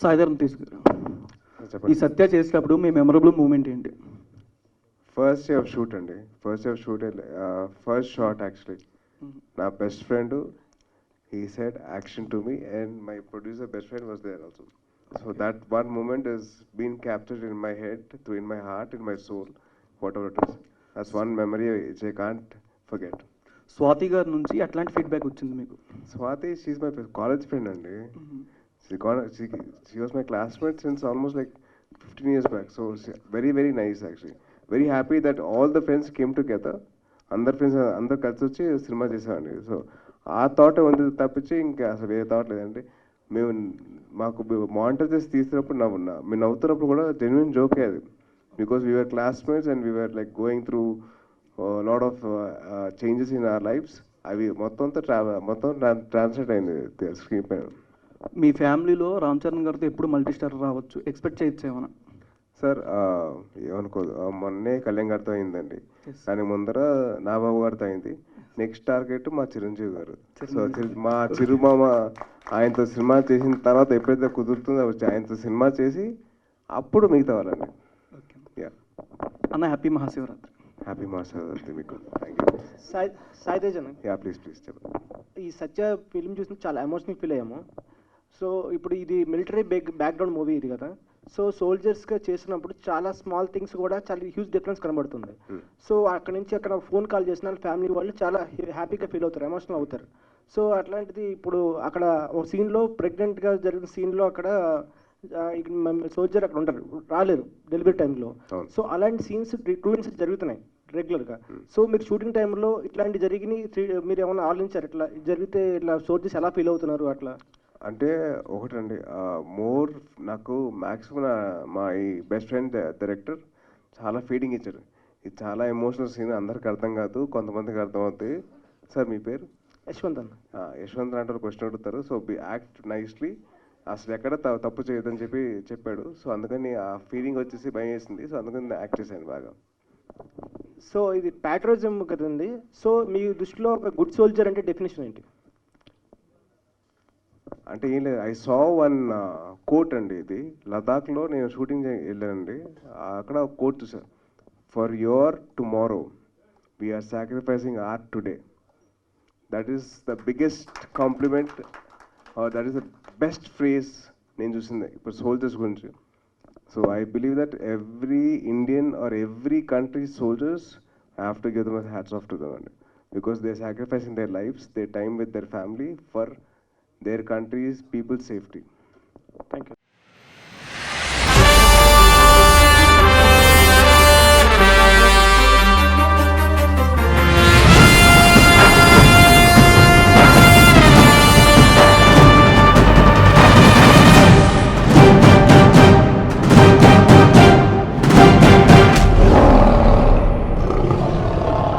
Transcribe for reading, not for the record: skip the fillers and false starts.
సాయిధరం తీసుకురా. ఈ సత్య చేసేటప్పుడు మీ మెమరబుల్ మూమెంట్ ఏంటి? ఫస్ట్ డే ఆఫ్ షూట్ అండి. ఫస్ట్ షాట్ యాక్చువల్లీ నా best friend he said action to me and my producer best friend was there also, so that one moment has been captured in my head, through in my heart, in my soul, whatever it is. That's one memory which I can't forget. Swathi గారి నుంచి ఎట్లాంటి feedback వచ్చింది మీకు? Swati, she's my college friend and she was my classmate since almost like 15 years back, so very very nice actually. Very happy that all the friends came together, అందరు friends అందరు కలిసి వచ్చి cinema చేసామండి. So ఆ thought ఉంది తప్పించి ఇంకా అసలు వేరే థాట్ లేదండి. మేము మాకు మానిటర్ చేసి తీసినప్పుడు మేము నవ్వుతున్నప్పుడు కూడా జెన్యున్ జోకే అది, because we are classmates and we are like going through lot of changes in our lifes. అవి మొత్తం ట్రాన్స్లేట్ అయింది స్క్రీన్ పైన. మీ ఫ్యామిలీలో రామ్ చరణ్ గారితో ఎప్పుడు మల్టీ స్టార్ రావచ్చు, ఎక్స్పెక్ట్ చేయొచ్చు ఏమన్నా? సార్ ఏమనుకోదు, మొన్నే కళ్యాణ్ గారితో అయిందండి, దాని ముందర నాబాబు గారితో అయింది. నెక్స్ట్ టార్గెట్ మా చిరంజీవి గారు. సో మా చిరుమామ ఆయనతో సినిమా చేసిన తర్వాత ఎప్పుడైతే కుదురుతుందో వచ్చి ఆయనతో సినిమా చేసి అప్పుడు మిగతా వాళ్ళండి. యా అన్న, హ్యాపీ మహాశివరాత్రి. హ్యాపీ మహాశివరాత్రి మీకు. Thank you. సాయి తేజ్ అన్న, యా ప్లీజ్ చెప్పండి. ఈ సత్య ఫిల్మ్ చూసి చాలా ఎమోషనల్ ఫీల్ అయ్యాము. సో ఇప్పుడు ఇది మిలిటరీ బ్యాక్గ్రౌండ్ మూవీ ఇది కదా, సో సోల్జర్స్గా చేసినప్పుడు చాలా స్మాల్ థింగ్స్ కూడా చాలా హ్యూజ్ డిఫరెన్స్ కనబడుతుంది. సో అక్కడ నుంచి అక్కడ ఫోన్ కాల్ చేసిన ఫ్యామిలీ వాళ్ళు చాలా హ్యాపీగా ఫీల్ అవుతారు, ఎమోషనల్ అవుతారు. సో అట్లాంటిది ఇప్పుడు అక్కడ ఒక సీన్లో ప్రెగ్నెంట్గా జరిగిన సీన్లో అక్కడ సోల్జర్ అక్కడ ఉంటారు, రాలేరు డెలివరీ టైంలో. సో అలాంటి సీన్స్ 2 ఇన్సిడెంట్స్ జరుగుతున్నాయి రెగ్యులర్గా. సో మీరు షూటింగ్ టైంలో ఇట్లాంటి మీరు ఏమైనా ఆలోచించారు, ఇట్లా జరిగితే ఇట్లా సోల్జర్స్ ఎలా ఫీల్ అవుతున్నారు అట్లా? అంటే ఒకటండి, మోర్ నాకు మ్యాక్సిమం మా ఈ బెస్ట్ ఫ్రెండ్ డైరెక్టర్ చాలా ఫీడింగ్ ఇచ్చారు. ఇది చాలా ఎమోషనల్ సీన్, అందరికి అర్థం కాదు, కొంతమందికి అర్థం అవుతాయి. సార్ మీ పేరు? యశ్వంత్ అన్న. యశ్వంత్ అంటే క్వశ్చన్ అడుగుతారు. సో యాక్ట్ నైస్లీ, అసలు ఎక్కడ తప్పు చేయొద్దని చెప్పాడు. సో అందుకని ఆ ఫీలింగ్ వచ్చేసి భయం వేసింది. సో అందుకని యాక్ట్ చేశాను బాగా. సో ఇది ప్యాట్రోజం కదండి, సో మీ దృష్టిలో ఒక గుడ్ సోల్జర్ అంటే డెఫినేషన్ ఏంటి? అంటే ఏం లేదు, ఐ సా వన్ కోట్ అండి. ఇది లదాఖ్లో నేను షూటింగ్ వెళ్ళానండి, అక్కడ ఒక కోట్ చూసాను. For your tomorrow we are sacrificing our today. That is the biggest compliment, that is the best phrase నేను చూసింది ఇప్పుడు సోల్జర్స్ గురించి. So I believe that every Indian or every country soldiers have to give them hats off to them అండి, because they sacrificing their lives, they time with their family for their country's people's safety. Thank you.